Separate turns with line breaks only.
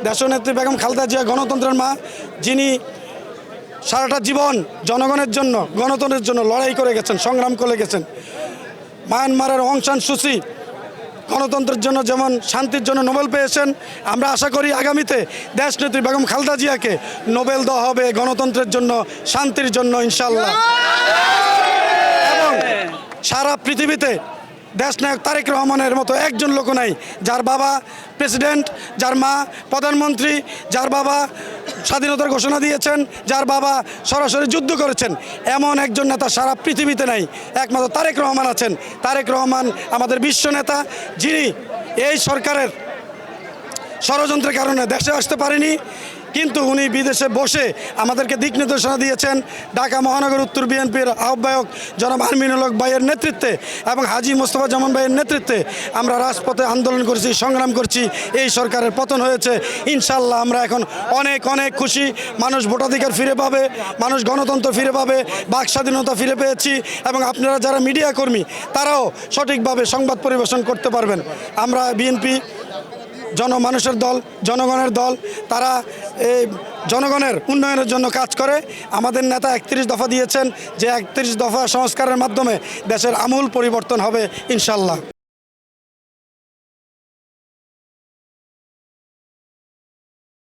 দেশনেত্রী বেগম খালেদা জিয়া গণতন্ত্রের মা, যিনি সারাটা জীবন জনগণের জন্য গণতন্ত্রের জন্য লড়াই করে গেছেন, সংগ্রাম করে গেছেন। মায়ানমারের অং সান সু চি গণতন্ত্রের জন্য যেমন শান্তির জন্য নোবেল পেয়েছেন, আমরা আশা করি আগামীতে দেশনেত্রী বেগম খালেদা জিয়াকে নোবেল দেওয়া হবে গণতন্ত্রের জন্য, শান্তির জন্য ইনশাল্লাহ। এবং সারা পৃথিবীতে দেশনায়ক তারেক রহমানের মতো একজন লোক নাই, যার বাবা প্রেসিডেন্ট, যার মা প্রধানমন্ত্রী, যার বাবা স্বাধীনতার ঘোষণা দিয়েছেন, যার বাবা সরাসরি যুদ্ধ করেছেন, এমন একজন নেতা সারা পৃথিবীতে নাই। একমাত্র তারেক রহমান আছেন। তারেক রহমান আমাদের বিশ্ব নেতা, যিনি এই সরকারের ষড়যন্ত্রের কারণে দেশে আসতে পারেনি, কিন্তু উনি বিদেশে বসে আমাদেরকে দিক নির্দেশনা দিয়েছেন। ঢাকা মহানগর উত্তর বিএনপির আহ্বায়ক জনাব আমিনুল হক ভাইয়ের নেতৃত্বে এবং হাজী মোস্তফা জামান ভাইয়ের নেতৃত্বে আমরা রাজপথে আন্দোলন করছি, সংগ্রাম করছি। এই সরকারের পতন হয়েছে। ইনশাল্লাহ আমরা এখন অনেক অনেক খুশি। মানুষ ভোটাধিকার ফিরে পাবে, মানুষ গণতন্ত্র ফিরে পাবে, বাক স্বাধীনতা ফিরে পেয়েছি। এবং আপনারা যারা মিডিয়া কর্মী, তারাও সঠিকভাবে সংবাদ পরিবেশন করতে পারবেন। আমরা বিএনপি জনমানুষের দল, জনগণের দল। তারা এই জনগণের উন্নয়নের জন্য কাজ করে। আমাদের নেতা 31 দফা দিয়েছেন, যে 31 দফা সংস্কারের মাধ্যমে দেশের আমূল পরিবর্তন হবে ইনশাল্লাহ।